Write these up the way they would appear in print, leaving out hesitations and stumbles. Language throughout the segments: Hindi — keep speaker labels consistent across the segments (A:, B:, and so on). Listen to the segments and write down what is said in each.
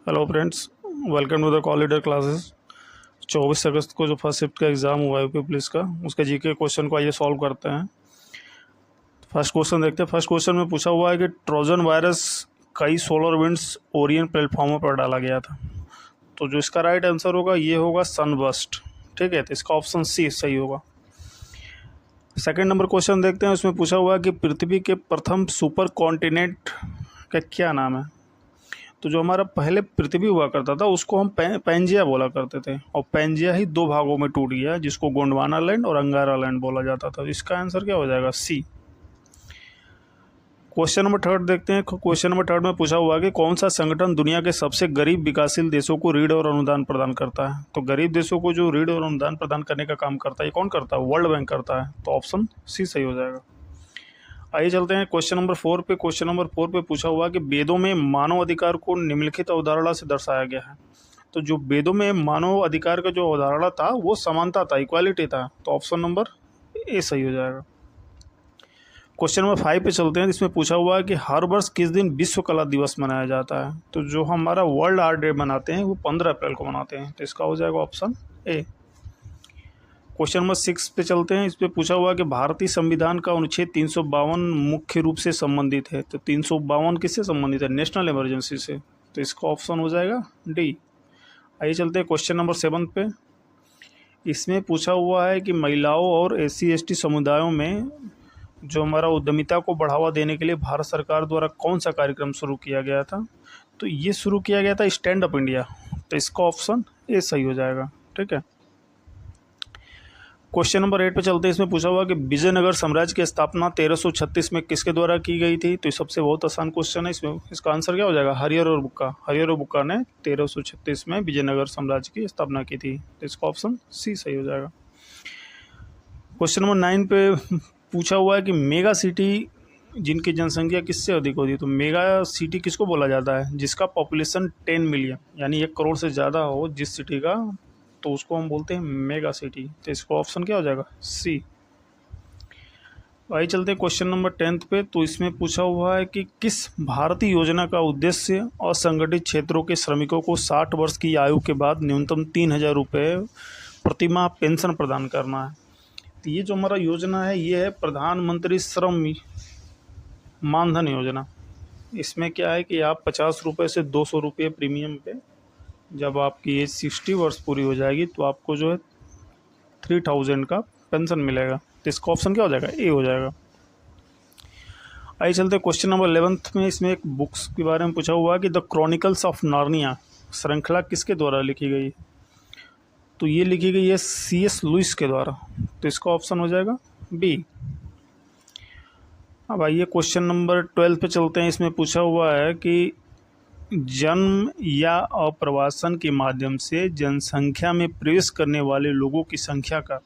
A: Hello friends, welcome to the Collider classes. 24 अगस्त को जो फर्स्ट शिफ्ट का एग्ज़ाम हुआ है यूपी पुलिस का, उसके जीके क्वेश्चन को आइए सॉल्व करते हैं। फर्स्ट क्वेश्चन देखते हैं। फर्स्ट क्वेश्चन में पूछा हुआ है कि ट्रोजन वायरस कई सोलर विंड्स ओरियन प्लेटफॉर्मों पर डाला गया था। तो जो इसका राइट आंसर होगा ये होगा सनबर्स्ट। ठीक है, तो इसका ऑप्शन सी सही होगा। सेकेंड नंबर क्वेश्चन देखते हैं। उसमें पूछा हुआ है कि पृथ्वी के प्रथम सुपर कॉन्टिनेंट का क्या नाम है। तो जो हमारा पहले पृथ्वी हुआ करता था उसको हम पैंजिया बोला करते थे, और पैंजिया ही दो भागों में टूट गया, जिसको गोंडवाना लैंड और अंगारा लैंड बोला जाता था। इसका आंसर क्या हो जाएगा? सी। क्वेश्चन नंबर थर्ड देखते हैं। क्वेश्चन नंबर थर्ड में पूछा हुआ है कि कौन सा संगठन दुनिया के सबसे गरीब विकासशील देशों को ऋण और अनुदान प्रदान करता है। तो गरीब देशों को जो ऋण और अनुदान प्रदान करने का काम करता है ये कौन करता है? वर्ल्ड बैंक करता है। तो ऑप्शन सी सही हो जाएगा। आइए चलते हैं क्वेश्चन नंबर 4 पे। क्वेश्चन नंबर 4 पे पूछा हुआ कि वेदों में मानव अधिकार को निम्नलिखित अवधारणा से दर्शाया गया है। तो जो वेदों में मानव अधिकार का जो अवधारणा था वो समानता था, इक्वालिटी था। तो ऑप्शन नंबर ए सही हो जाएगा। क्वेश्चन नंबर 5 पे चलते हैं, जिसमें पूछा हुआ है कि हर वर्ष किस दिन विश्व कला दिवस मनाया जाता है। तो जो हमारा वर्ल्ड आर्ट डे मनाते हैं वो 15 अप्रैल को मनाते हैं। तो इसका हो जाएगा ऑप्शन ए। क्वेश्चन नंबर 6 पे चलते हैं। इस पे पूछा हुआ है कि भारतीय संविधान का अनुच्छेद 352 मुख्य रूप से संबंधित है। तो 352 किससे संबंधित है? नेशनल इमरजेंसी से। तो इसका ऑप्शन हो जाएगा डी। आइए चलते हैं क्वेश्चन नंबर 7 पे। इसमें पूछा हुआ है कि महिलाओं और SC/ST समुदायों में जो हमारा उद्यमिता को बढ़ावा देने के लिए भारत सरकार द्वारा कौन सा कार्यक्रम शुरू किया गया था। तो ये शुरू किया गया था स्टैंड अप इंडिया। तो इसका ऑप्शन ए सही हो जाएगा। ठीक है, क्वेश्चन नंबर 8 पे चलते हैं। इसमें पूछा हुआ कि विजयनगर साम्राज्य की स्थापना 1336 में किसके द्वारा की गई थी। तो ये सबसे बहुत आसान क्वेश्चन है। इसमें इसका आंसर क्या हो जाएगा? हरिहर और बुक्का। हरिहर और बुक्का ने 1336 में विजयनगर साम्राज्य की स्थापना की थी। तो इसका ऑप्शन सी सही हो जाएगा। क्वेश्चन नंबर 9 पे पूछा हुआ है कि मेगा सिटी जिनकी जनसंख्या किससे अधिक होती है। तो मेगा सिटी किसको बोला जाता है? जिसका पॉपुलेशन 10 मिलियन यानी 1 करोड़ से ज़्यादा हो जिस सिटी का, तो उसको हम बोलते हैं मेगा सिटी। तो इसका ऑप्शन क्या हो जाएगा? सी। आइए चलते हैं क्वेश्चन नंबर 10 पे। तो इसमें पूछा हुआ है कि किस भारतीय योजना का उद्देश्य असंगठित क्षेत्रों के श्रमिकों को 60 वर्ष की आयु के बाद न्यूनतम 3,000 रुपये प्रतिमाह पेंशन प्रदान करना है। तो ये जो हमारा योजना है ये है प्रधानमंत्री श्रम मानधन योजना। इसमें क्या है कि आप 50 रुपये से 200 रुपये प्रीमियम पे जब आपकी एज 60 वर्ष पूरी हो जाएगी तो आपको जो है 3000 का पेंशन मिलेगा। तो इसका ऑप्शन क्या हो जाएगा? ए हो जाएगा। आइए चलते हैं क्वेश्चन नंबर 11 में। इसमें एक बुक्स के बारे में पूछा हुआ है कि द क्रॉनिकल्स ऑफ नार्निया श्रृंखला किसके द्वारा लिखी गई। तो ये लिखी गई है C.S. लुइस के द्वारा। तो इसका ऑप्शन हो जाएगा बी। अब आइए क्वेश्चन नंबर 12 पे चलते हैं। इसमें पूछा हुआ है कि जन्म या अप्रवासन के माध्यम से जनसंख्या में प्रवेश करने वाले लोगों की संख्या का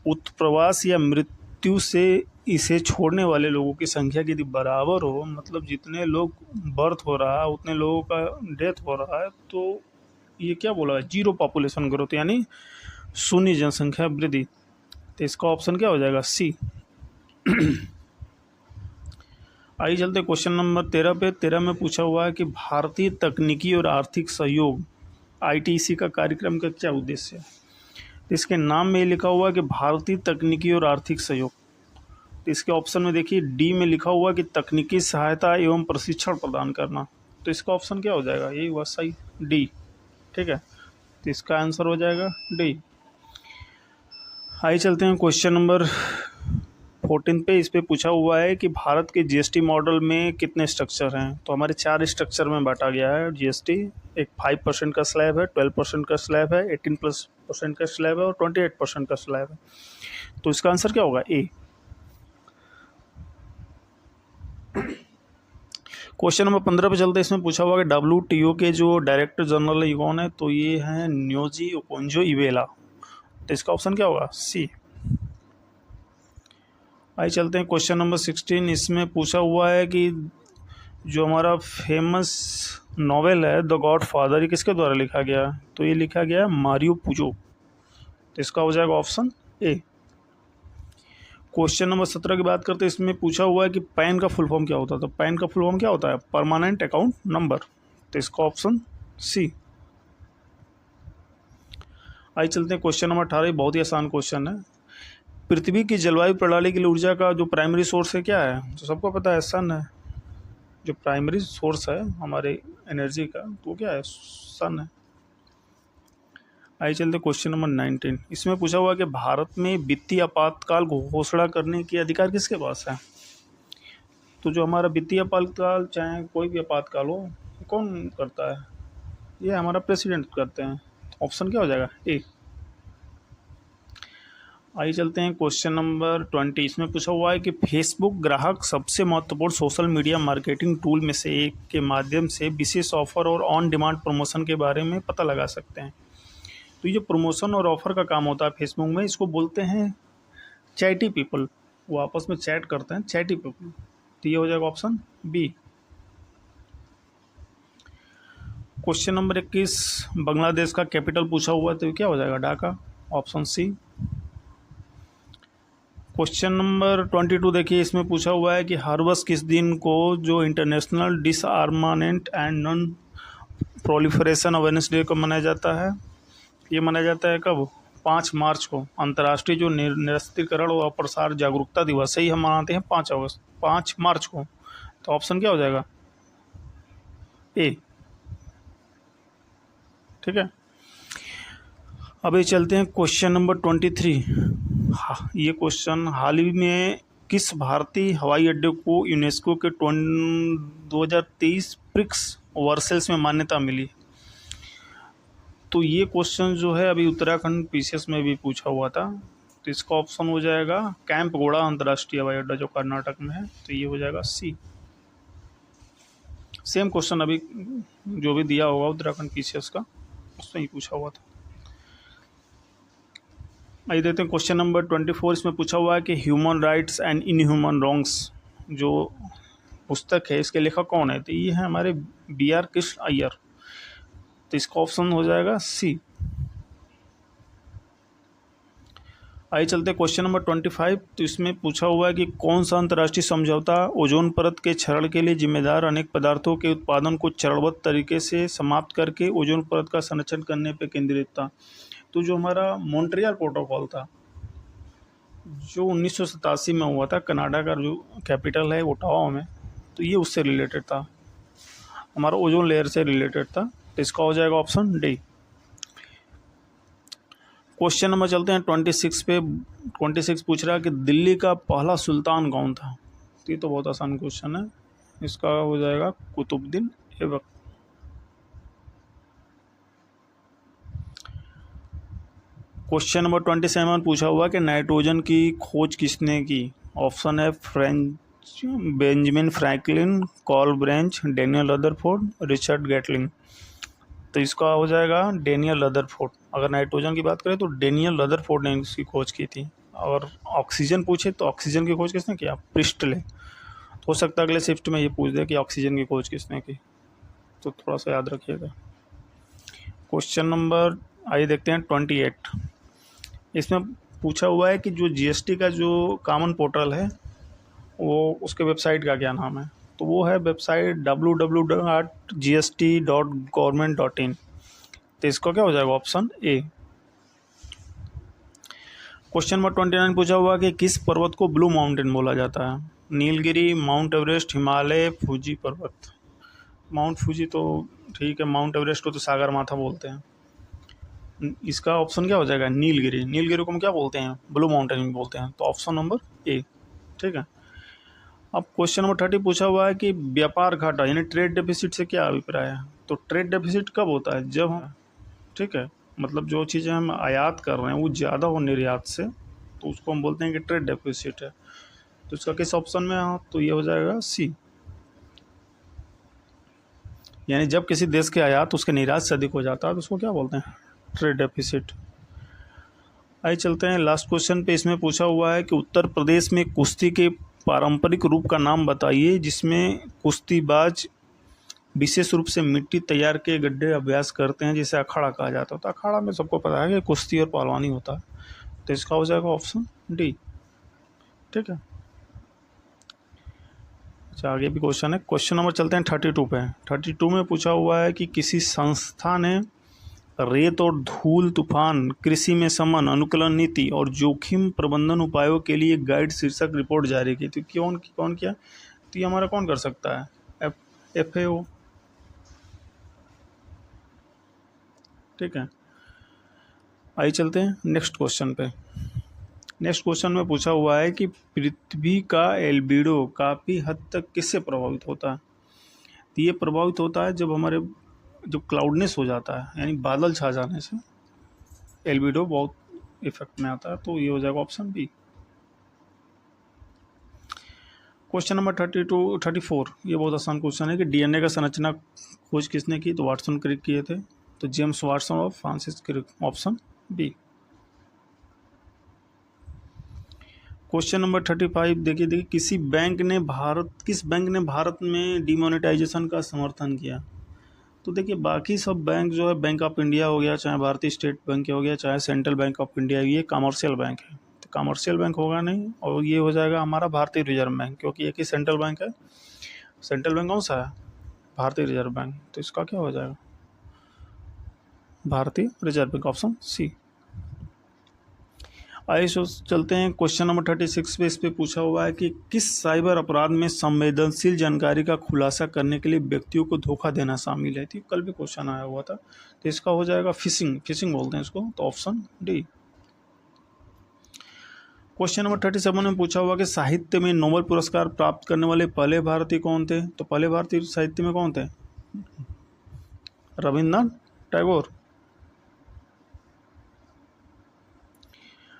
A: उत्प्रवास या मृत्यु से इसे छोड़ने वाले लोगों की संख्या की यदि बराबर हो, मतलब जितने लोग बर्थ हो रहा है उतने लोगों का डेथ हो रहा है, तो ये क्या बोला है? जीरो पॉपुलेशन ग्रोथ यानी शून्य जनसंख्या वृद्धि। तो इसका ऑप्शन क्या हो जाएगा? सी। आइए चलते क्वेश्चन नंबर 13 पे। 13 में पूछा हुआ है कि भारतीय तकनीकी और आर्थिक सहयोग ITC का कार्यक्रम का क्या उद्देश्य है। इसके नाम में लिखा हुआ है कि भारतीय तकनीकी और आर्थिक सहयोग। तो इसके ऑप्शन में देखिए डी में लिखा हुआ है कि तकनीकी सहायता एवं प्रशिक्षण प्रदान करना। तो इसका ऑप्शन क्या हो जाएगा? ये हुआ सही, डी। ठीक है, तो इसका आंसर हो जाएगा डी। आइए चलते हैं क्वेश्चन नंबर 14 पे। इस पे पूछा हुआ है कि भारत के GST मॉडल में कितने स्ट्रक्चर हैं। तो हमारे 4 स्ट्रक्चर में बांटा गया है GST। एक 5% का स्लैब है, 12% का स्लैब है, 18% का स्लैब है और 28% का स्लैब है। तो इसका आंसर क्या होगा? ए। क्वेश्चन नंबर 15 पे चलते हैं। इसमें पूछा हुआ कि WTO के जो डायरेक्टर जनरल है कौन है। तो ये हैं न्योजी ओकोंजो इवेला। तो इसका ऑप्शन क्या होगा? सी। आइए चलते हैं क्वेश्चन नंबर 16। इसमें पूछा हुआ है कि जो हमारा फेमस नॉवेल है द गॉड फादर, ये किसके द्वारा लिखा गया है। तो ये लिखा गया है मारियो पुजो। तो इसका हो जाएगा ऑप्शन ए। क्वेश्चन नंबर 17 की बात करते हैं। इसमें पूछा हुआ है कि पैन का फुल फॉर्म क्या होता है। तो पैन का फुल फॉर्म क्या होता है? Permanent account number. तो इसका ऑप्शन सी। आइए चलते हैं क्वेश्चन नंबर 18, बहुत ही आसान क्वेश्चन है। पृथ्वी की जलवायु प्रणाली के लिए ऊर्जा का जो प्राइमरी सोर्स है क्या है? तो सबको पता है सन है। जो प्राइमरी सोर्स है हमारे एनर्जी का तो वो क्या है? सन है। आइए चलते क्वेश्चन नंबर 19। इसमें पूछा हुआ कि भारत में वित्तीय आपातकाल घोषणा करने के अधिकार किसके पास है? तो जो हमारा वित्तीय आपातकाल, चाहे कोई भी आपातकाल हो, कौन करता है? ये हमारा प्रेसिडेंट करते हैं। ऑप्शन क्या हो जाएगा? ए। आइए चलते हैं क्वेश्चन नंबर 20। इसमें पूछा हुआ है कि फेसबुक ग्राहक सबसे महत्वपूर्ण सोशल मीडिया मार्केटिंग टूल में से एक के माध्यम से विशेष ऑफर और ऑन डिमांड प्रमोशन के बारे में पता लगा सकते हैं। तो ये जो प्रमोशन और ऑफर का काम होता है फेसबुक में, इसको बोलते हैं चैटी पीपल। वो आपस में चैट करते हैं, चैटी पीपल। तो ये हो जाएगा option B. Question number 21, Bangladesh का कैपिटल पूछा हुआ है, तो क्या हो जाएगा? Dhaka. Option C. Question number 22 देखिए, इसमें पूछा हुआ है कि हर वर्ष किस दिन को जो international डिसआर्मामेंट and non proliferation awareness day को मनाया जाता है? ये मनाया जाता है कब? 5 मार्च को। अंतर्राष्ट्रीय जो निरस्त्रीकरण और प्रसार जागरूकता दिवस है, ये हम मनाते हैं 5 मार्च को। तो ऑप्शन क्या हो जाएगा? ए। ठीक है। अभी चलते हैं क्वेश्चन नंबर 23। ये क्वेश्चन, हाल ही में किस भारतीय हवाई अड्डे को यूनेस्को के 2023 प्रिक्स वर्सेल्स में मान्यता मिली? तो ये क्वेश्चन जो है अभी उत्तराखंड पीसीएस में भी पूछा हुआ था। तो इसका ऑप्शन हो जाएगा कैंपगोड़ा अंतर्राष्ट्रीय हवाई अड्डा, जो कर्नाटक में है। तो ये हो जाएगा सी। सेम क्वेश्चन अभी जो भी दिया होगा उत्तराखंड पीसीएस का, उसमें ही पूछा हुआ था। आइए देखते हैं क्वेश्चन नंबर 24। इसमें पूछा हुआ है कि human rights and inhuman wrongs जो पुस्तक है, इसके लेखक कौन है? तो ये है हमारे BR कृष्ण अय्यर। तो इसका ऑप्शन हो जाएगा सी। आइए चलते हैं क्वेश्चन नंबर 25। तो इसमें पूछा हुआ है कि कौन सा अंतर्राष्ट्रीय समझौता ओजोन परत के क्षरण के लिए जिम्मेदार अनेक पदार्थों के उत्पादन को चरणबद्ध तरीके से समाप्त करके ओजोन परत का संरक्षण करने पर केंद्रित था? तो जो हमारा मॉन्ट्रियल प्रोटोकॉल था, जो 1987 में हुआ था, कनाडा का जो कैपिटल है ओटावा में, तो ये उससे रिलेटेड था, हमारा ओजोन लेयर से रिलेटेड था। तो इसका हो जाएगा ऑप्शन डी। क्वेश्चन नंबर चलते हैं 26 पे। 26 पूछ रहा है कि दिल्ली का पहला सुल्तान कौन था? तो ये तो बहुत आसान क्वेश्चन है। इसका हो जाएगा कुतुबुद्दीन ऐबक। क्वेश्चन नंबर 27 पूछा हुआ कि नाइट्रोजन की खोज किसने की? ऑप्शन है Benjamin Franklin, Carl Branch, Daniel Rutherford, Richard Gatling. तो इसका हो जाएगा डेनियल रदरफोर्ड। अगर नाइट्रोजन की बात करें तो डेनियल रदरफोर्ड ने इसकी खोज की थी। और ऑक्सीजन पूछे तो ऑक्सीजन की खोज किसने किया? प्रिस्टले। हो सकता है अगले शिफ्ट में ये पूछ दे कि ऑक्सीजन की खोज किसने की, तो थोड़ा सा याद रखिएगा। क्वेश्चन नंबर आइए देखते हैं 28। इसमें पूछा हुआ है कि जो GST का जो कॉमन पोर्टल है, वो उसके वेबसाइट का क्या नाम है? तो वो है वेबसाइट www.gst.government.in। तो इसका क्या हो जाएगा? Option A. क्वेश्चन नंबर 29 पूछा हुआ कि किस पर्वत को ब्लू माउंटेन बोला जाता है? Nilgiri, mount Everest, Himalaya, Fuji पर्वत। माउंट फूजी तो ठीक है, माउंट एवरेस्ट को तो सागर माथा बोलते हैं। इसका ऑप्शन क्या हो जाएगा? नीलगिरी। नीलगिरी को हम क्या बोलते हैं? ब्लू माउंटेन भी बोलते हैं। तो ऑप्शन नंबर ए। ठीक है। अब क्वेश्चन नंबर 30 पूछा हुआ है कि व्यापार घाटा यानी ट्रेड डेफिसिट से क्या अभिप्राय है? तो ट्रेड डेफिसिट कब होता है? जब हम, ठीक है, मतलब जो चीज़ें हम आयात कर रहे हैं वो ज़्यादा हो निर्यात से, तो उसको हम बोलते हैं कि ट्रेड डेफिसिट है। तो इसका किस ऑप्शन में है? तो ये हो जाएगा सी। यानी जब किसी देश के आयात उसके निर्यात से अधिक हो जाता है तो उसको क्या बोलते हैं? Trade deficit. आइए चलते हैं लास्ट क्वेश्चन पे। इसमें पूछा हुआ है कि उत्तर प्रदेश में कुश्ती के पारंपरिक रूप का नाम बताइए जिसमें कुश्तीबाज विशेष रूप से मिट्टी तैयार के गड्ढे अभ्यास करते हैं, जिसे अखाड़ा कहा जाता है। तो अखाड़ा में सबको पता है कि कुश्ती और पहलवानी होता है। तो इसका हो जाएगा ऑप्शन डी। ठीक है। अच्छा, आगे भी क्वेश्चन है। क्वेश्चन नंबर चलते हैं 32 पे। 32 में पूछा हुआ है कि किसी संस्था ने रेत और धूल तूफान, कृषि में समन, अनुकूलन नीति और जोखिम प्रबंधन उपायों के लिए एक गाइड शीर्षक रिपोर्ट जारी की। तो कौन किया? तो ये हमारा कौन कर सकता है? FAO। ठीक है, आइए चलते हैं नेक्स्ट क्वेश्चन पे। नेक्स्ट क्वेश्चन में पूछा हुआ है कि पृथ्वी का एल्बिडो काफ़ी हद तक किससे प्रभावित होता है? तो ये प्रभावित होता है जब क्लाउडनेस हो जाता है, यानी बादल छा जाने से एल्बिडो बहुत इफेक्ट में आता है। तो ये हो जाएगा ऑप्शन बी। क्वेश्चन नंबर 34, ये बहुत आसान क्वेश्चन है कि डीएनए का संरचना खोज किसने की? तो वाटसन क्रिक किए थे। तो जेम्स वाटसन और Francis Crick, option B. Question number 35, देखिए किस बैंक ने भारत में डिमोनेटाइजेशन का समर्थन किया? तो देखिए बाकी सब बैंक जो है, बैंक ऑफ इंडिया हो गया, चाहे भारतीय स्टेट बैंक हो गया, चाहे सेंट्रल बैंक ऑफ इंडिया, ये कमर्शियल बैंक है। तो कमर्शियल बैंक होगा नहीं, और ये हो जाएगा हमारा भारतीय रिजर्व बैंक, क्योंकि एक ही सेंट्रल बैंक है। सेंट्रल बैंक कौन सा है? भारतीय रिजर्व बैंक। तो इसका क्या हो जाएगा? भारतीय रिजर्व बैंक, ऑप्शन सी। आइए चलते हैं क्वेश्चन नंबर 36 पे। इस पे पूछा हुआ है कि किस साइबर अपराध में संवेदनशील जानकारी का खुलासा करने के लिए व्यक्तियों को धोखा देना शामिल है? थी कल भी क्वेश्चन आया हुआ था। तो इसका हो जाएगा फिशिंग बोलते हैं इसको। तो ऑप्शन डी। क्वेश्चन नंबर 37 में पूछा हुआ कि साहित्य में नोबेल पुरस्कार प्राप्त करने वाले पहले भारतीय कौन थे? तो पहले भारतीय साहित्य में कौन थे? रविन्द्रनाथ टैगोर।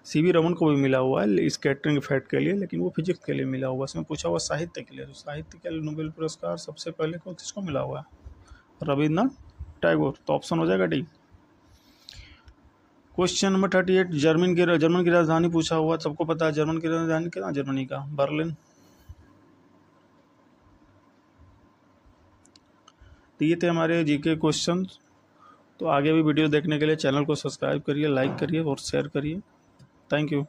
A: सीवी रमन को भी मिला हुआ है स्कैटरिंग इफेक्ट के लिए, लेकिन वो फिजिक्स के लिए मिला हुआ। इसमें पूछा हुआ साहित्य के लिए, तो साहित्य के लिए नोबेल पुरस्कार सबसे पहले किसको मिला हुआ है? रविन्द्रनाथ टैगोर। तो ऑप्शन हो जाएगा डी। क्वेश्चन नंबर 38, जर्मन की राजधानी पूछा हुआ। सबको पता है जर्मन की राजधानी क्या? जर्मनी का बर्लिन। तो ये थे हमारे जीके क्वेश्चन। तो आगे भी वीडियो देखने के लिए चैनल को सब्सक्राइब करिए, लाइक करिए और शेयर करिए। Thank you.